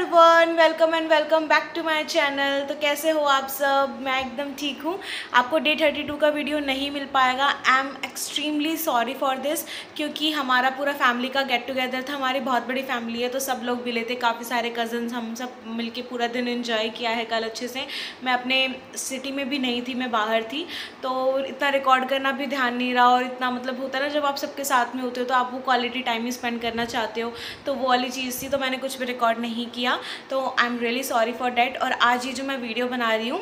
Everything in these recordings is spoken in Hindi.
Everyone, welcome and welcome back to my channel. तो कैसे हो आप सब? मैं एकदम ठीक हूँ। आपको डे 32 का वीडियो नहीं मिल पाएगा। I am extremely sorry for this, क्योंकि हमारा पूरा फैमिली का गेट टुगेदर था। हमारी बहुत बड़ी फैमिली है तो सब लोग मिले थे, काफ़ी सारे कज़न्स, हम सब मिलके पूरा दिन एंजॉय किया है कल अच्छे से। मैं अपने सिटी में भी नहीं थी, मैं बाहर थी, तो इतना रिकॉर्ड करना भी ध्यान नहीं रहा। और इतना मतलब होता है ना, जब आप सबके साथ में होते हो तो आप वो क्वालिटी टाइम ही स्पेंड करना चाहते हो, तो वो वाली चीज़ थी। तो मैंने कुछ भी रिकॉर्ड नहीं किया, तो I am really sorry for that. और आज ये जो मैं वीडियो बना रही हूँ,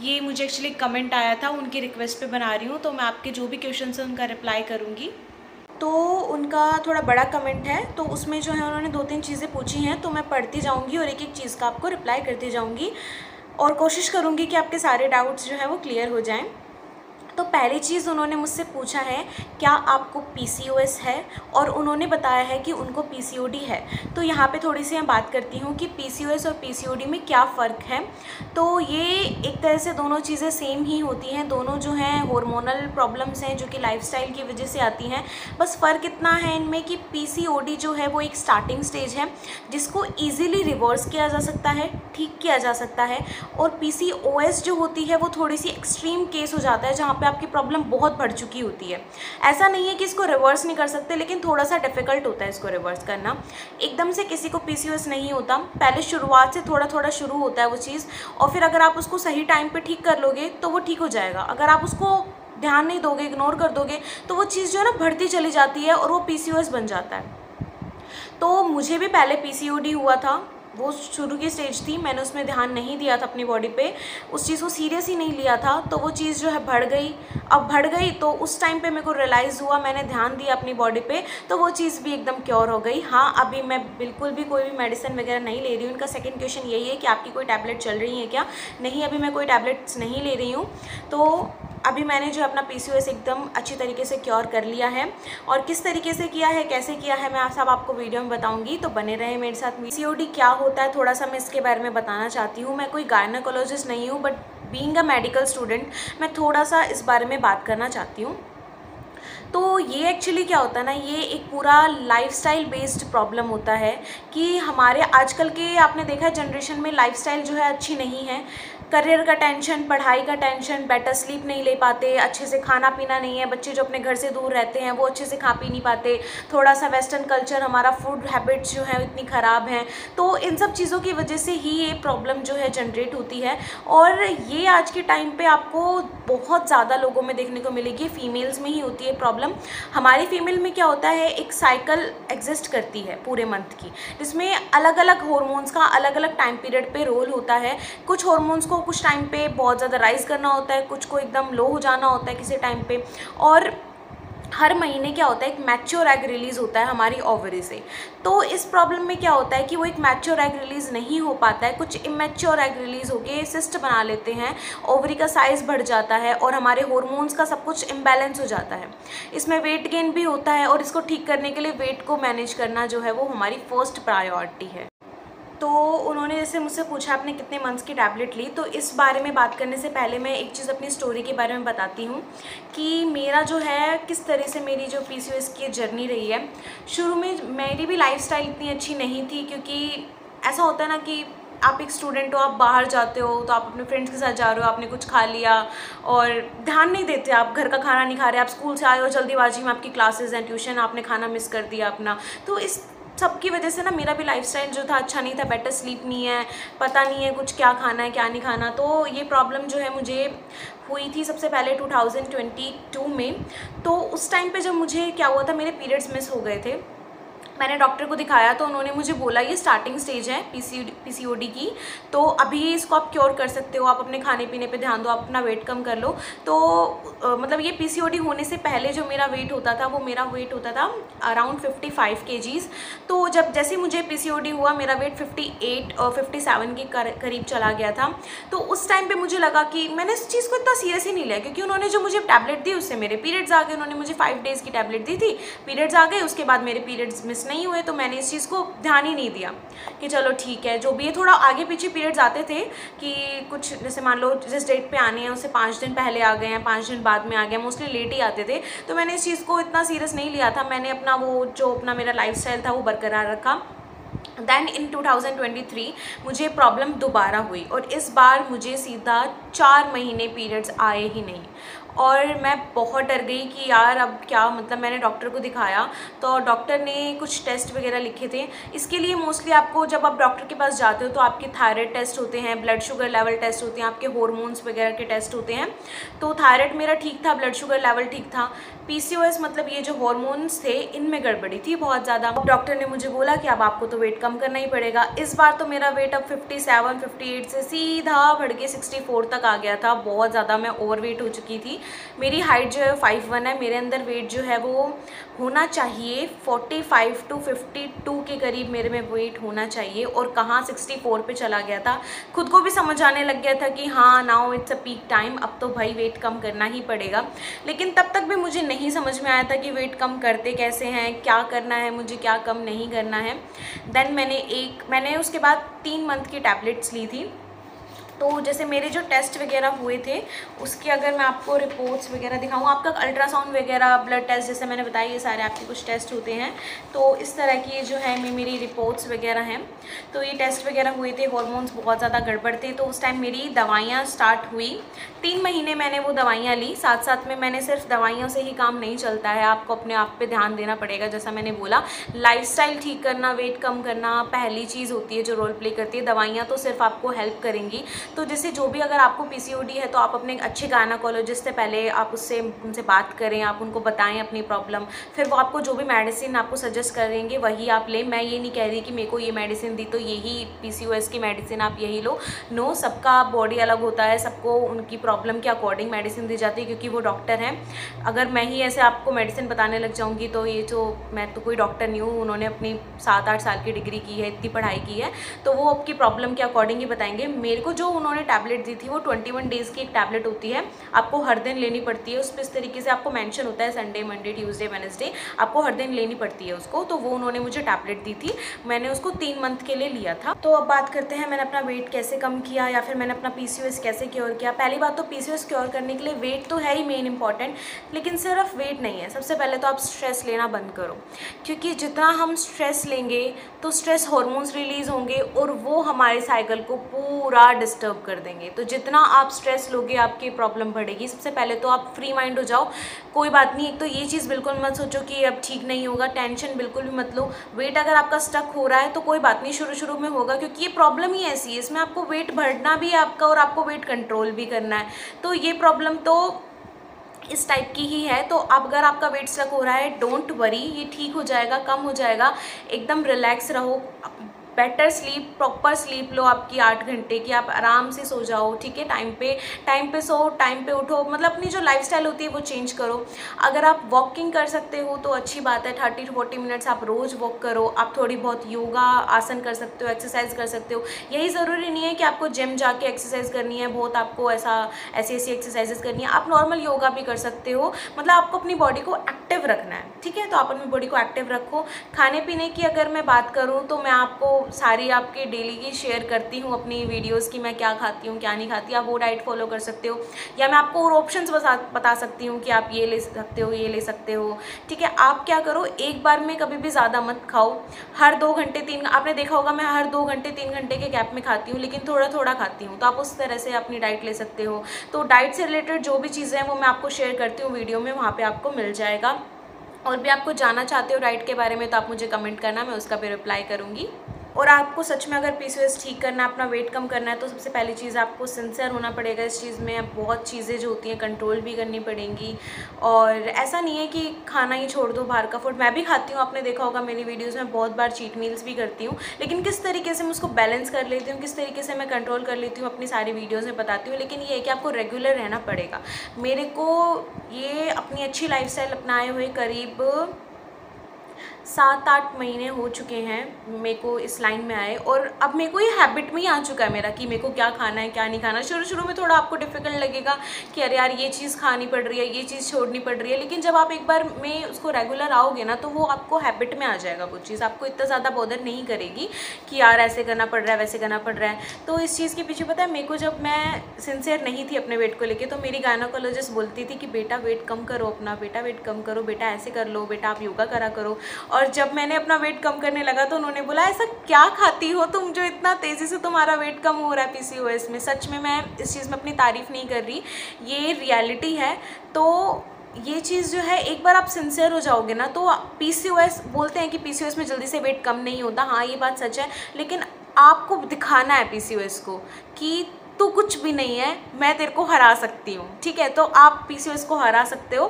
ये मुझे एक्चुअली कमेंट आया था, उनकी रिक्वेस्ट पे बना रही हूँ। तो मैं आपके जो भी क्वेश्चन हैं उनका रिप्लाई करूँगी। तो उनका थोड़ा बड़ा कमेंट है, तो उसमें जो है उन्होंने 2-3 चीज़ें पूछी हैं, तो मैं पढ़ती जाऊँगी और एक एक चीज़ का आपको रिप्लाई करती जाऊँगी और कोशिश करूँगी कि आपके सारे डाउट्स जो है वो क्लियर हो जाएँ। तो पहली चीज़ उन्होंने मुझसे पूछा है, क्या आपको पीसीओएस है? और उन्होंने बताया है कि उनको पीसीओडी है। तो यहाँ पे थोड़ी सी मैं बात करती हूँ कि पीसीओएस और पीसीओडी में क्या फ़र्क है। तो ये एक तरह से दोनों चीज़ें सेम ही होती हैं। दोनों जो हैं हार्मोनल प्रॉब्लम्स हैं जो कि लाइफस्टाइल की वजह से आती हैं। बस फ़र्क इतना है इनमें कि पीसीओडी जो है वो एक स्टार्टिंग स्टेज है जिसको ईजिली रिवर्स किया जा सकता है, ठीक किया जा सकता है। और पीसीओएस जो होती है वो थोड़ी सी एक्सट्रीम केस हो जाता है, जहाँ पे आपकी प्रॉब्लम बहुत बढ़ चुकी होती है। ऐसा नहीं है कि इसको रिवर्स नहीं कर सकते, लेकिन थोड़ा सा डिफ़िकल्ट होता है इसको रिवर्स करना। एकदम से किसी को पीसीओएस नहीं होता, पहले शुरुआत से थोड़ा थोड़ा शुरू होता है वो चीज़, और फिर अगर आप उसको सही टाइम पे ठीक कर लोगे तो वो ठीक हो जाएगा। अगर आप उसको ध्यान नहीं दोगे, इग्नोर कर दोगे, तो वो चीज़ जो है ना बढ़ती चली जाती है और वो पीसीओएस बन जाता है। तो मुझे भी पहले पीसीओडी हुआ था, वो शुरू की स्टेज थी, मैंने उसमें ध्यान नहीं दिया था अपनी बॉडी पे, उस चीज़ को सीरियस ही नहीं लिया था, तो वो चीज़ जो है बढ़ गई। अब बढ़ गई तो उस टाइम पे मेरे को रियलाइज़ हुआ, मैंने ध्यान दिया अपनी बॉडी पे, तो वो चीज़ भी एकदम क्योर हो गई। हाँ, अभी मैं बिल्कुल भी कोई भी मेडिसिन वगैरह नहीं ले रही हूँ। उनका सेकंड क्वेश्चन यही है कि आपकी कोई टैबलेट चल रही है क्या? नहीं, अभी मैं कोई टैबलेट्स नहीं ले रही हूँ। तो अभी मैंने जो अपना पीसीओएस एकदम अच्छी तरीके से क्योर कर लिया है, और किस तरीके से किया है, कैसे किया है, मैं सब आपको वीडियो में बताऊंगी, तो बने रहे मेरे साथ। पीसीओडी क्या होता है थोड़ा सा मैं इसके बारे में बताना चाहती हूँ। मैं कोई गायनेकोलॉजिस्ट नहीं हूँ, but being a medical student मैं थोड़ा सा इस बारे में बात करना चाहती हूँ। तो ये एक्चुअली क्या होता है ना, ये एक पूरा लाइफस्टाइल बेस्ड प्रॉब्लम होता है कि हमारे आजकल के, आपने देखा है जनरेशन में लाइफस्टाइल जो है अच्छी नहीं है। करियर का टेंशन, पढ़ाई का टेंशन, बेटर स्लीप नहीं ले पाते, अच्छे से खाना पीना नहीं है, बच्चे जो अपने घर से दूर रहते हैं वो अच्छे से खा पी नहीं पाते, थोड़ा सा वेस्टर्न कल्चर, हमारा फूड हैबिट्स जो है इतनी ख़राब हैं। तो इन सब चीज़ों की वजह से ही ये प्रॉब्लम जो है जनरेट होती है, और ये आज के टाइम पे आपको बहुत ज़्यादा लोगों में देखने को मिलेगी। फीमेल्स में ही होती है प्रॉब्लम। हमारी फीमेल में क्या होता है, एक साइकिल एग्जिस्ट करती है पूरे मंथ की, जिसमें अलग अलग हॉर्मोन्स का अलग अलग टाइम पीरियड पे रोल होता है। कुछ हॉर्मोन्स को कुछ टाइम पे बहुत ज़्यादा राइज करना होता है, कुछ को एकदम लो हो जाना होता है किसी टाइम पे। और हर महीने क्या होता है, एक मैच्योर एग रिलीज़ होता है हमारी ओवरी से। तो इस प्रॉब्लम में क्या होता है कि वो एक मैच्योर एग रिलीज़ नहीं हो पाता है, कुछ इमेच्योर एग रिलीज़ होके सिस्ट बना लेते हैं, ओवरी का साइज़ बढ़ जाता है और हमारे हॉर्मोन्स का सब कुछ इम्बैलेंस हो जाता है। इसमें वेट गेन भी होता है, और इसको ठीक करने के लिए वेट को मैनेज करना जो है वो हमारी फर्स्ट प्रायोरिटी है। तो उन्होंने जैसे मुझसे पूछा आपने कितने मंथ्स की टैबलेट ली, तो इस बारे में बात करने से पहले मैं एक चीज़ अपनी स्टोरी के बारे में बताती हूँ कि मेरा जो है किस तरह से मेरी जो पीसीओएस की जर्नी रही है। शुरू में मेरी भी लाइफस्टाइल इतनी अच्छी नहीं थी, क्योंकि ऐसा होता है ना कि आप एक स्टूडेंट हो, आप बाहर जाते हो तो आप अपने फ्रेंड्स के साथ जा रहे हो, आपने कुछ खा लिया और ध्यान नहीं देते, आप घर का खाना नहीं खा रहे, आप स्कूल से आए हो जल्दीबाजी में, आपकी क्लासेस हैं, ट्यूशन, आपने खाना मिस कर दिया अपना। तो इस सब की वजह से ना मेरा भी लाइफस्टाइल जो था अच्छा नहीं था, बेटर स्लीप नहीं है, पता नहीं है कुछ क्या खाना है क्या नहीं खाना। तो ये प्रॉब्लम जो है मुझे हुई थी सबसे पहले 2022 में। तो उस टाइम पे जब मुझे क्या हुआ था, मेरे पीरियड्स मिस हो गए थे। मैंने डॉक्टर को दिखाया तो उन्होंने मुझे बोला ये स्टार्टिंग स्टेज है पीसीओडी की, तो अभी इसको आप क्योर कर सकते हो, आप अपने खाने पीने पे ध्यान दो, आप अपना वेट कम कर लो। तो मतलब ये पीसीओडी होने से पहले जो मेरा वेट होता था, वो मेरा वेट होता था अराउंड 55 केजीज़। तो जब जैसे मुझे पीसीओडी हुआ, मेरा वेट 58 और 57 के करीब चला गया था। तो उस टाइम पर मुझे लगा कि मैंने इस चीज़ को इतना सीरियस ही नहीं लिया, क्योंकि उन्होंने जो मुझे टैबलेट दी उससे मेरे पीरियड्स आ गए। उन्होंने मुझे 5 डेज़ की टैबलेट दी थी, पीरियड्स आ गए, उसके बाद मेरे पीरियड्स मिस नहीं हुए। तो मैंने इस चीज़ को ध्यान ही नहीं दिया कि चलो ठीक है, जो भी है। थोड़ा आगे पीछे पीरियड्स आते थे कि कुछ जैसे मान लो जिस डेट पे आने हैं उससे 5 दिन पहले आ गए हैं, 5 दिन बाद में आ गया, मोस्टली लेट ही आते थे। तो मैंने इस चीज़ को इतना सीरियस नहीं लिया था। मैंने अपना वो जो अपना मेरा लाइफस्टाइल था वो बरकरार रखा। दैन इन 2023 मुझे प्रॉब्लम दोबारा हुई और इस बार मुझे सीधा 4 महीने पीरियड्स आए ही नहीं। और मैं बहुत डर गई कि यार अब क्या, मतलब मैंने डॉक्टर को दिखाया तो डॉक्टर ने कुछ टेस्ट वगैरह लिखे थे। इसके लिए मोस्टली आपको जब आप डॉक्टर के पास जाते हो तो आपके थायराइड टेस्ट होते हैं, ब्लड शुगर लेवल टेस्ट होते हैं, आपके हार्मोन्स वगैरह के टेस्ट होते हैं। तो थायराइड मेरा ठीक था, ब्लड शुगर लेवल ठीक था। PCOS मतलब ये जो हार्मोन्स थे इनमें गड़बड़ी थी बहुत ज़्यादा। डॉक्टर ने मुझे बोला कि अब आपको तो वेट कम करना ही पड़ेगा। इस बार तो मेरा वेट अब 57, 58 से सीधा बढ़ के 64 तक आ गया था। बहुत ज़्यादा मैं ओवरवेट हो चुकी थी। मेरी हाइट जो है 5'1" है, मेरे अंदर वेट जो है वो होना चाहिए 45 to 52 के करीब मेरे में वेट होना चाहिए, और कहाँ 64 पे चला गया था। खुद को भी समझ आने लग गया था कि हाँ now it's a peak time, अब तो भाई वेट कम करना ही पड़ेगा। लेकिन तब तक भी मुझे नहीं समझ में आया था कि वेट कम करते कैसे हैं, क्या करना है मुझे, क्या कम नहीं करना है। देन मैंने उसके बाद 3 मंथ की टैबलेट्स ली थी। तो जैसे मेरे जो टेस्ट वगैरह हुए थे उसके अगर मैं आपको रिपोर्ट्स वगैरह दिखाऊँ, आपका अल्ट्रासाउंड वगैरह, ब्लड टेस्ट जैसे मैंने बताया, ये सारे आपके कुछ टेस्ट होते हैं। तो इस तरह की जो है मेरी रिपोर्ट्स वगैरह हैं। तो ये टेस्ट वगैरह हुए थे, हार्मोन्स बहुत ज़्यादा गड़बड़ थे। तो उस टाइम मेरी दवाइयाँ स्टार्ट हुई, 3 महीने मैंने वो दवाइयाँ ली। साथ साथ में मैंने सिर्फ दवाइयों से ही काम नहीं चलता है, आपको अपने आप पे ध्यान देना पड़ेगा। जैसा मैंने बोला, लाइफस्टाइल ठीक करना, वेट कम करना पहली चीज़ होती है जो रोल प्ले करती है। दवाइयाँ तो सिर्फ आपको हेल्प करेंगी। तो जैसे जो भी, अगर आपको PCOD है तो आप अपने अच्छे गायनेकोलॉजिस्ट से पहले आप उनसे बात करें, आप उनको बताएं अपनी प्रॉब्लम, फिर वो आपको जो भी मेडिसिन आपको सजेस्ट करेंगे वही आप लें। मैं ये नहीं कह रही कि मेरे को ये मेडिसिन दी तो यही PCOS की मेडिसिन आप यही लो। नो, सबका बॉडी अलग होता है, सबको उनकी प्रॉब्लम के अकॉर्डिंग मेडिसिन दी जाती है, क्योंकि वो डॉक्टर हैं। अगर मैं ही ऐसे आपको मेडिसिन बताने लग जाऊँगी तो मैं तो कोई डॉक्टर नहीं हूँ। उन्होंने अपनी 7-8 साल की डिग्री की है, इतनी पढ़ाई की है, तो वो आपकी प्रॉब्लम के अकॉर्डिंग ही बताएंगे। मेरे को जो उन्होंने टैबलेट दी थी वो 21 डेज़ की एक टैबलेट होती है, आपको हर दिन लेनी पड़ती है। उस पर इस तरीके से आपको मेंशन होता है संडे, मंडे, ट्यूसडे, वेडनेसडे, आपको हर दिन लेनी पड़ती है उसको। तो वो उन्होंने मुझे टैबलेट दी थी, मैंने उसको 3 मंथ के लिए लिया था। तो अब बात करते हैं मैंने अपना वेट कैसे कम किया या फिर मैंने अपना PCOS कैसे क्योर किया। पहली बात तो PCOS क्योर करने के लिए वेट तो है ही मेन इंपॉर्टेंट, लेकिन सिर्फ वेट नहीं है। सबसे पहले तो आप स्ट्रेस लेना बंद करो, क्योंकि जितना हम स्ट्रेस लेंगे तो स्ट्रेस हार्मोन्स रिलीज़ होंगे और वो हमारे साइकिल को पूरा डिस्टर्ब कर देंगे। तो जितना आप स्ट्रेस लोगे आपकी प्रॉब्लम बढ़ेगी। सबसे पहले तो आप फ्री माइंड हो जाओ, कोई बात नहीं। एक तो ये चीज़ बिल्कुल मत सोचो कि अब ठीक नहीं होगा, टेंशन बिल्कुल भी मत लो। वेट अगर आपका स्टक हो रहा है तो कोई बात नहीं, शुरू में होगा, क्योंकि ये प्रॉब्लम ही ऐसी है, इसमें आपको वेट बढ़ना भी है आपका और आपको वेट कंट्रोल भी करना है। तो ये प्रॉब्लम तो इस टाइप की ही है। तो अब अगर आपका वेट स्टक हो रहा है, डोंट वरी, ये ठीक हो जाएगा, कम हो जाएगा। एकदम रिलैक्स रहो, बेटर स्लीप, प्रॉपर स्लीप लो आपकी 8 घंटे की, आप आराम से सो जाओ, ठीक है। टाइम पे सो, टाइम पे उठो, मतलब अपनी जो लाइफस्टाइल होती है वो चेंज करो। अगर आप वॉकिंग कर सकते हो तो अच्छी बात है, 30 to 40 मिनट्स आप रोज़ वॉक करो। आप थोड़ी बहुत योगा आसन कर सकते हो, एक्सरसाइज कर सकते हो। यही ज़रूरी नहीं है कि आपको जिम जाके एक्सरसाइज करनी है, बहुत आपको ऐसी एक्सरसाइजेस करनी है। आप नॉर्मल योगा भी कर सकते हो, मतलब आपको अपनी बॉडी को एक्टिव रखना है, ठीक है। तो आप अपनी बॉडी को एक्टिव रखो। खाने पीने की अगर मैं बात करूँ तो मैं आपको सारी आपके डेली की शेयर करती हूँ अपनी वीडियोस की, मैं क्या खाती हूँ क्या नहीं खाती। आप वो डाइट फॉलो कर सकते हो, या मैं आपको और ऑप्शंस बता सकती हूँ कि आप ये ले सकते हो, ये ले सकते हो, ठीक है। आप क्या करो, एक बार में कभी भी ज़्यादा मत खाओ। हर 2 घंटे 3, आपने देखा होगा मैं हर 2 घंटे 3 घंटे के गैप में खाती हूँ, लेकिन थोड़ा थोड़ा खाती हूँ। तो आप उस तरह से अपनी डाइट ले सकते हो। तो डाइट से रिलेटेड जो भी चीज़ें हैं वो मैं आपको शेयर करती हूँ वीडियो में, वहाँ पर आपको मिल जाएगा। और भी आपको जानना चाहते हो डाइट के बारे में तो आप मुझे कमेंट करना, मैं उसका भी रिप्लाई करूँगी। और आपको सच में अगर PCOS ठीक करना है, अपना वेट कम करना है, तो सबसे पहली चीज़ आपको सिंसियर होना पड़ेगा इस चीज़ में। बहुत चीज़ें जो होती हैं कंट्रोल भी करनी पड़ेंगी। और ऐसा नहीं है कि खाना ही छोड़ दो बाहर का फूड, मैं भी खाती हूँ, आपने देखा होगा मेरी वीडियोस में बहुत बार चीट मील्स भी करती हूँ। लेकिन किस तरीके से मैं उसको बैलेंस कर लेती हूँ, किस तरीके से मैं कंट्रोल कर लेती हूँ, अपनी सारी वीडियोज़ में बताती हूँ। लेकिन ये है कि आपको रेगुलर रहना पड़ेगा। मेरे को ये अपनी अच्छी लाइफस्टाइल अपनाए हुए करीब 7-8 महीने हो चुके हैं मेरे को इस लाइन में आए, और अब मेरे को ये हैबिट में ही आ चुका है मेरा कि मेरे को क्या खाना है क्या नहीं खाना। शुरू में थोड़ा आपको डिफ़िकल्ट लगेगा कि अरे यार ये चीज़ खानी पड़ रही है, ये चीज़ छोड़नी पड़ रही है, लेकिन जब आप एक बार में उसको रेगुलर आओगे ना तो वो आपको हैबिट में आ जाएगा। वो चीज़ आपको इतना ज़्यादा बॉदर नहीं करेगी कि यार ऐसे करना पड़ रहा है, वैसे करना पड़ रहा है। तो इस चीज़ के पीछे पता है, मेरे को जब मैं सिंसियर नहीं थी अपने वेट को लेके, तो मेरी गायनेकोलॉजिस्ट बोलती थी कि बेटा वेट कम करो अपना, बेटा वेट कम करो, बेटा ऐसे कर लो, बेटा आप योगा करा करो। और जब मैंने अपना वेट कम करने लगा तो उन्होंने बोला ऐसा क्या खाती हो तुम जो इतना तेज़ी से तुम्हारा वेट कम हो रहा है PCOS में। सच में मैं इस चीज़ में अपनी तारीफ़ नहीं कर रही, ये रियलिटी है। तो ये चीज़ जो है, एक बार आप सिंसियर हो जाओगे ना, तो PCOS बोलते हैं कि PCOS में जल्दी से वेट कम नहीं होता, हाँ ये बात सच है, लेकिन आपको दिखाना है PCOS को कि तू कुछ भी नहीं है, मैं तेरे को हरा सकती हूँ, ठीक है। तो आप PCOS को हरा सकते हो।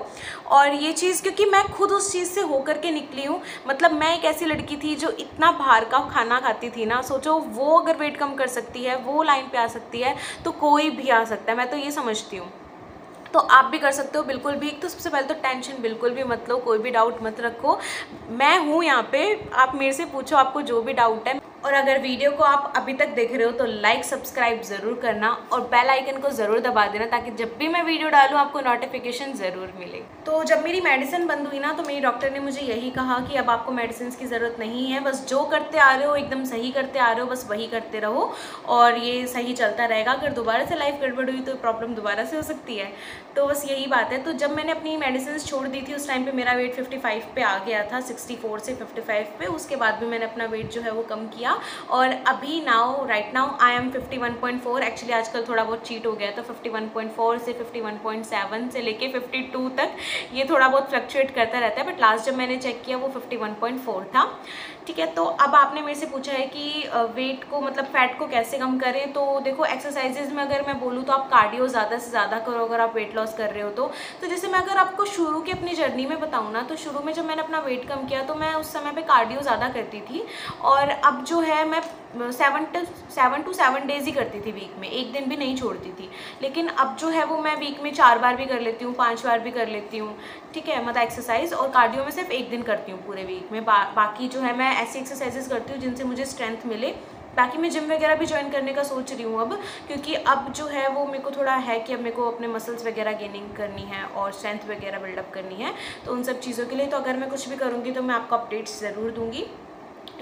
और ये चीज़ क्योंकि मैं खुद उस चीज़ से होकर के निकली हूँ, मतलब मैं एक ऐसी लड़की थी जो इतना बाहर का खाना खाती थी ना, सोचो वो अगर वेट कम कर सकती है, वो लाइन पे आ सकती है, तो कोई भी आ सकता है, मैं तो ये समझती हूँ। तो आप भी कर सकते हो बिल्कुल भी। तो सबसे पहले तो टेंशन बिल्कुल भी मत लो, कोई भी डाउट मत रखो, मैं हूँ यहाँ पे, आप मेरे से पूछो आपको जो भी डाउट है। और अगर वीडियो को आप अभी तक देख रहे हो तो लाइक सब्सक्राइब ज़रूर करना और बेल आइकन को ज़रूर दबा देना, ताकि जब भी मैं वीडियो डालूँ आपको नोटिफिकेशन ज़रूर मिले। तो जब मेरी मेडिसिन बंद हुई ना, तो मेरी डॉक्टर ने मुझे यही कहा कि अब आपको मेडिसिन की ज़रूरत नहीं है, बस जो करते आ रहे हो एकदम सही करते आ रहे हो, बस वही करते रहो और ये सही चलता रहेगा। अगर दोबारा से लाइफ गड़बड़ हुई तो प्रॉब्लम दोबारा से हो सकती है, तो बस यही बात है। तो जब मैंने अपनी मेडिसिन छोड़ दी थी, उस टाइम पे मेरा वेट 55 पे आ गया था, 64 से 55 पे। उसके बाद भी मैंने अपना वेट जो है वो कम किया और अभी right now I am 51.4। Actually आजकल थोड़ा बहुत चीट हो गया, तो 51.4 से 51.7 से लेके 52 तक ये थोड़ा बहुत फ्लक्चुएट करता रहता है, बट लास्ट जब मैंने चेक किया वो 51.4 था, ठीक है। तो अब आपने मेरे से पूछा है कि वेट को मतलब फैट को कैसे कम करें। तो देखो एक्सरसाइजेज में अगर मैं बोलूँ तो आप कार्डियो ज़्यादा से ज़्यादा करो अगर आप वेट लॉस कर रहे हो तो जैसे मैं अगर आपको शुरू की अपनी जर्नी में बताऊँ ना, तो शुरू में जब मैंने अपना वेट कम किया तो मैं उस समय पे कार्डियो ज़्यादा करती थी, और अब जो है मैं 7 to 7 डेज़ ही करती थी वीक में, एक दिन भी नहीं छोड़ती थी। लेकिन अब जो है वो मैं वीक में 4 बार भी कर लेती हूँ, 5 बार भी कर लेती हूँ, ठीक है, मतलब एक्सरसाइज। और कार्डियो में सिर्फ एक दिन करती हूँ पूरे वीक में, बाकी जो है मैं ऐसी एक्सरसाइजेस करती हूँ जिनसे मुझे स्ट्रेंथ मिले। बाकी मैं जिम वगैरह भी ज्वाइन करने का सोच रही हूँ अब, क्योंकि अब जो है वो मेरे को थोड़ा है कि अब मेरे को अपने मसल्स वगैरह गेनिंग करनी है और स्ट्रेंथ वगैरह बिल्डअप करनी है। तो उन सब चीज़ों के लिए तो अगर मैं कुछ भी करूँगी तो मैं आपको अपडेट्स ज़रूर दूँगी।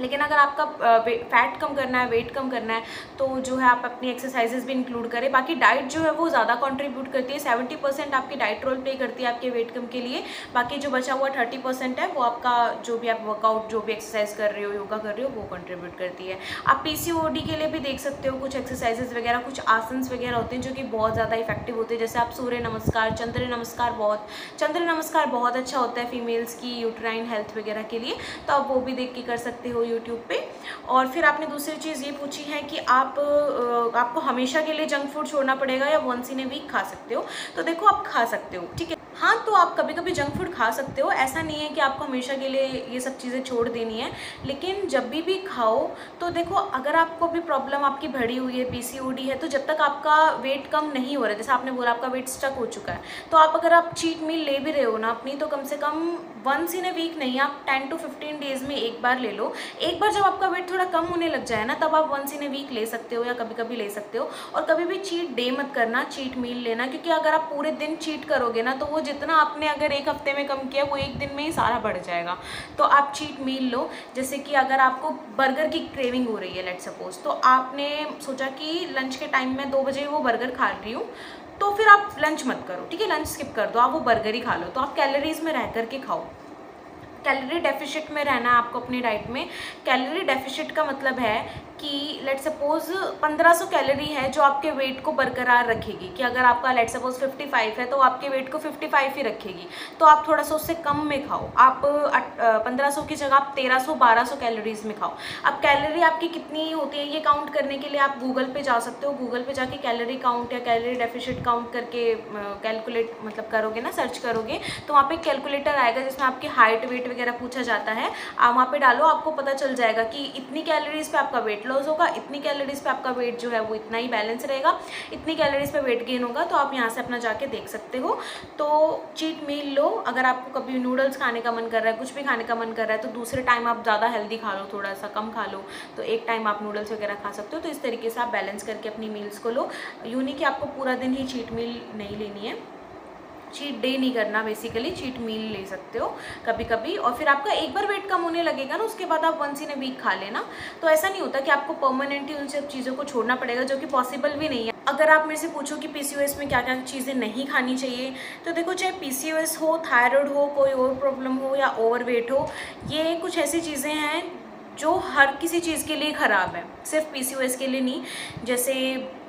लेकिन अगर आपका फैट कम करना है, वेट कम करना है, तो जो है आप अपनी एक्सरसाइजेज भी इंक्लूड करें। बाकी डाइट जो है वो ज़्यादा कंट्रीब्यूट करती है, 70% आपकी डाइट रोल प्ले करती है आपके वेट कम के लिए। बाकी जो बचा हुआ 30% है वो आपका जो भी आप वर्कआउट, जो भी एक्सरसाइज कर रहे हो, योगा कर रहे हो, वो कंट्रीब्यूट करती है। आप PCOD के लिए भी देख सकते हो, कुछ एक्सरसाइजेज वगैरह, कुछ आसन्स वगैरह होते हैं जो कि बहुत ज़्यादा इफेक्टिव होते हैं। जैसे आप सूर्य नमस्कार, चंद्र नमस्कार बहुत अच्छा होता है फीमेल्स की यूट्राइन हेल्थ वगैरह के लिए, तो आप वो भी देख के कर सकते हो यूट्यूब पे। और फिर आपने दूसरी चीज़ ये पूछी है कि आपको हमेशा के लिए जंक फूड छोड़ना पड़ेगा या वंस इन ए वीक खा सकते हो। तो देखो आप खा सकते हो, ठीक है, हाँ, तो आप कभी कभी जंक फूड खा सकते हो, ऐसा नहीं है कि आपको हमेशा के लिए ये सब चीज़ें छोड़ देनी है। लेकिन जब भी खाओ तो देखो, अगर आपको भी प्रॉब्लम आपकी बढ़ी हुई है, PCOD है, तो जब तक आपका वेट कम नहीं हो रहा है, जैसे आपने बोला आपका वेट स्टक हो चुका है, तो आप अगर आप चीट मील ले भी रहे हो ना अपनी, तो कम से come once in a week नहीं, आप 10 to 15 डेज़ में एक बार ले लो। एक बार जब आपका वेट थोड़ा कम होने लग जाए ना, तब आप वंस इन ए वीक ले सकते हो या कभी कभी ले सकते हो। और कभी भी चीट डे मत करना, चीट मील लेना, क्योंकि अगर आप पूरे दिन चीट करोगे ना, तो वो जितना आपने अगर एक हफ्ते में कम किया वो एक दिन में ही सारा बढ़ जाएगा। तो आप चीट मील लो। जैसे कि अगर आपको बर्गर की क्रेविंग हो रही है, लेट्स सपोज, तो आपने सोचा कि लंच के टाइम में 2 बजे वो बर्गर खा रही हूँ, तो फिर आप लंच मत करो, ठीक है, लंच स्किप कर दो, आप वो बर्गर ही खा लो। तो आप कैलोरीज में रह करके खाओ, कैलोरी डेफिशिट में रहना है आपको अपनी डाइट में। कैलोरी डेफिशिट का मतलब है कि लेट सपोज 1500 कैलोरी है जो आपके वेट को बरकरार रखेगी, कि अगर आपका लेट सपोज 55 है तो आपके वेट को 55 ही रखेगी, तो आप थोड़ा सा उससे कम में खाओ। आप 1500 की जगह आप 1300-1200 कैलोरीज में खाओ। अब कैलोरी आपकी कितनी होती है ये काउंट करने के लिए आप गूगल पे जा सकते हो, गूगल पे जाके कैलोरी काउंट या कैलोरी डेफिशिट काउंट करके कैलकुलेट मतलब करोगे ना, सर्च करोगे, तो वहाँ पे कैलकुलेटर आएगा जिसमें आपकी हाइट वेट वगैरह पूछा जाता है। आप वहाँ पे डालो, आपको पता चल जाएगा कि इतनी कैलोरीज पे आपका वेट लॉस होगा, इतनी कैलोरीज पे आपका वेट जो है वो इतना ही बैलेंस रहेगा, इतनी कैलोरीज पे वेट गेन होगा। तो आप यहाँ से अपना जाके देख सकते हो। तो चीट मील लो। अगर आपको कभी नूडल्स खाने का मन कर रहा है, कुछ भी खाने का मन कर रहा है, तो दूसरे टाइम आप ज़्यादा हेल्दी खा लो, थोड़ा सा कम खा लो, तो एक टाइम आप नूडल्स वगैरह खा सकते हो। तो इस तरीके से आप बैलेंस करके अपनी मील्स को लो। यूँ नहीं कि आपको पूरा दिन ही चीट मील नहीं लेनी है। चीट डे नहीं करना, बेसिकली चीट मील ले सकते हो कभी कभी, और फिर आपका एक बार वेट कम होने लगेगा ना, उसके बाद आप वंस इन अ वीक खा लेना। तो ऐसा नहीं होता कि आपको परमानेंटली उन सब चीज़ों को छोड़ना पड़ेगा, जो कि पॉसिबल भी नहीं है। अगर आप मेरे से पूछो कि PCOS में क्या क्या चीज़ें नहीं खानी चाहिए, तो देखो, चाहे PCOS हो, थायराइड हो, कोई और प्रॉब्लम हो या ओवरवेट हो, ये कुछ ऐसी चीज़ें हैं जो हर किसी चीज़ के लिए ख़राब है, सिर्फ PCOS के लिए नहीं। जैसे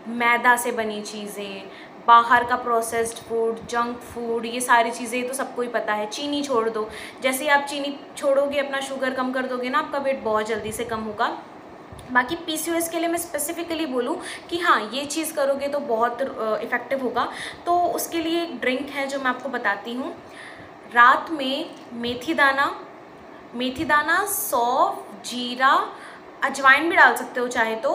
मैदा से बनी चीज़ें, बाहर का प्रोसेस्ड फूड, जंक फूड, ये सारी चीज़ें तो सबको ही पता है। चीनी छोड़ दो, जैसे ही आप चीनी छोड़ोगे, अपना शुगर कम कर दोगे ना, आपका वेट बहुत जल्दी से कम होगा। बाकी PCOS के लिए मैं स्पेसिफिकली बोलूँ कि हाँ, ये चीज़ करोगे तो बहुत इफ़ेक्टिव होगा। तो उसके लिए एक ड्रिंक है जो मैं आपको बताती हूँ। रात में मेथी दाना, सौंफ, जीरा, अजवाइन भी डाल सकते हो चाहे तो,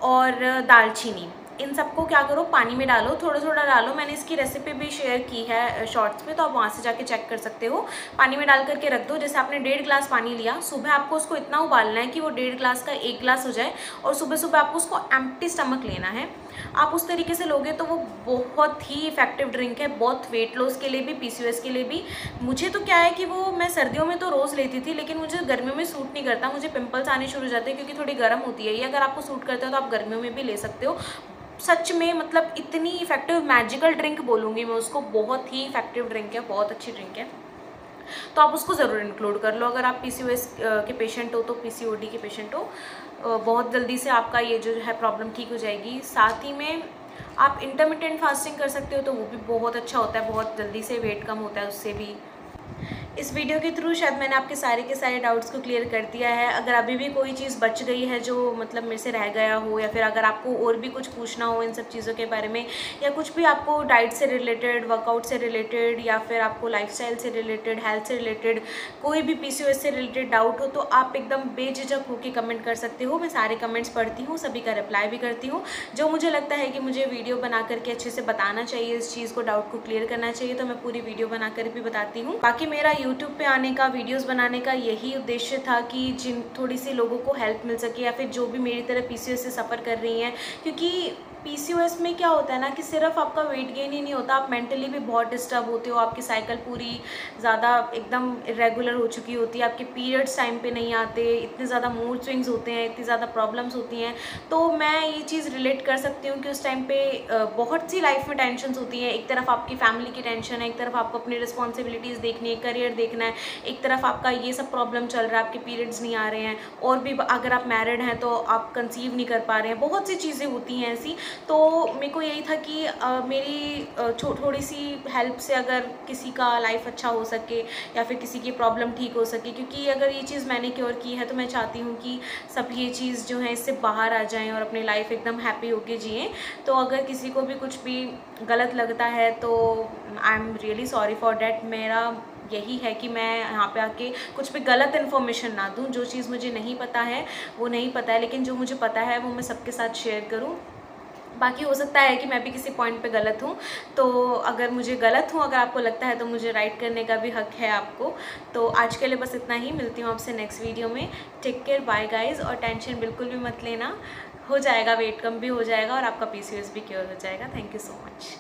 और दालचीनी, इन सबको क्या करो, पानी में डालो, थोड़ा थोड़ा डालो। मैंने इसकी रेसिपी भी शेयर की है शॉर्ट्स पे, तो आप वहाँ से जाके चेक कर सकते हो। पानी में डाल करके रख दो। जैसे आपने 1.5 गिलास पानी लिया, सुबह आपको उसको इतना उबालना है कि वो 1.5 गिलास का 1 गिलास हो जाए, और सुबह सुबह आपको उसको एम्प्टी स्टमक लेना है। आप उस तरीके से लोगे तो वो बहुत ही इफेक्टिव ड्रिंक है, बहुत वेट लॉस के लिए भी, PCOS के लिए भी। मुझे तो क्या है कि वो मैं सर्दियों में तो रोज़ लेती थी, लेकिन मुझे गर्मियों में सूट नहीं करता, मुझे पिंपल्स आने शुरू हो जाते हैं क्योंकि थोड़ी गर्म होती है ये। अगर आपको सूट करता है तो आप गर्मियों में भी ले सकते हो। सच में मतलब इतनी इफेक्टिव मैजिकल ड्रिंक बोलूँगी मैं उसको, बहुत ही इफेक्टिव ड्रिंक है, बहुत अच्छी ड्रिंक है। तो आप उसको ज़रूर इंक्लूड कर लो अगर आप PCOS के पेशेंट हो, तो PCOD के पेशेंट हो। बहुत जल्दी से आपका ये जो है प्रॉब्लम ठीक हो जाएगी। साथ ही में आप इंटरमिटेंट फास्टिंग कर सकते हो, तो वो भी बहुत अच्छा होता है, बहुत जल्दी से वेट कम होता है उससे भी। इस वीडियो के थ्रू शायद मैंने आपके सारे के सारे डाउट्स को क्लियर कर दिया है। अगर अभी भी कोई चीज़ बच गई है जो मतलब मेरे से रह गया हो, या फिर अगर आपको और भी कुछ पूछना हो इन सब चीज़ों के बारे में, या कुछ भी आपको डाइट से रिलेटेड, वर्कआउट से रिलेटेड, या फिर आपको लाइफस्टाइल से रिलेटेड, हेल्थ से रिलेटेड, कोई भी PCOS से रिलेटेड डाउट हो, तो आप एकदम बेझिझक होकर कमेंट कर सकते हो। मैं सारे कमेंट्स पढ़ती हूँ, सभी का रिप्लाई भी करती हूँ। जो मुझे लगता है कि मुझे वीडियो बना करके अच्छे से बताना चाहिए, इस चीज़ को, डाउट को क्लियर करना चाहिए, तो मैं पूरी वीडियो बना कर भी बताती हूँ। बाकी मेरा यूट्यूब पे आने का, वीडियोस बनाने का यही उद्देश्य था कि जिन थोड़ी सी लोगों को हेल्प मिल सके, या फिर जो भी मेरी तरह PCOS से सफ़र कर रही हैं। क्योंकि PCOS में क्या होता है ना कि सिर्फ आपका वेट गेन ही नहीं होता, आप मेंटली भी बहुत डिस्टर्ब होते हो। आपकी साइकिल पूरी ज़्यादा एकदम इरेगुलर हो चुकी होती है, आपके पीरियड्स टाइम पे नहीं आते, इतने ज़्यादा मूड स्विंग्स होते हैं, इतनी ज़्यादा प्रॉब्लम्स होती हैं। तो मैं ये चीज़ रिलेट कर सकती हूँ कि उस टाइम पे बहुत सी लाइफ में टेंशन्स होती हैं। एक तरफ आपकी फैमिली की टेंशन है, एक तरफ आपको अपनी रिस्पॉन्सिबिलिटीज़ देखनी है, करियर देखना है, एक तरफ आपका ये सब प्रॉब्लम चल रहा है, आपके पीरियड्स नहीं आ रहे हैं, और भी अगर आप मैरिड हैं तो आप कंसीव नहीं कर पा रहे हैं, बहुत सी चीज़ें होती हैं ऐसी। तो मेरे को यही था कि मेरी थोड़ी सी हेल्प से अगर किसी का लाइफ अच्छा हो सके, या फिर किसी की प्रॉब्लम ठीक हो सके। क्योंकि अगर ये चीज़ मैंने क्योर की है, तो मैं चाहती हूँ कि सब ये चीज़ जो है इससे बाहर आ जाएं और अपनी लाइफ एकदम हैप्पी होके जिएं। तो अगर किसी को भी कुछ भी गलत लगता है तो I am really sorry for that. मेरा यही है कि मैं यहाँ पे आके कुछ भी गलत इन्फॉर्मेशन ना दूँ। जो चीज़ मुझे नहीं पता है वो नहीं पता है, लेकिन जो मुझे पता है वो मैं सबके साथ शेयर करूँ। बाकी हो सकता है कि मैं भी किसी पॉइंट पे गलत हूँ, तो अगर मुझे गलत हूँ, अगर आपको लगता है, तो मुझे राइट करने का भी हक है आपको। तो आज के लिए बस इतना ही, मिलती हूँ आपसे नेक्स्ट वीडियो में। टेक केयर, बाय गाइज, और टेंशन बिल्कुल भी मत लेना, हो जाएगा, वेट कम भी हो जाएगा और आपका PCOS भी क्योर हो जाएगा। Thank you so much.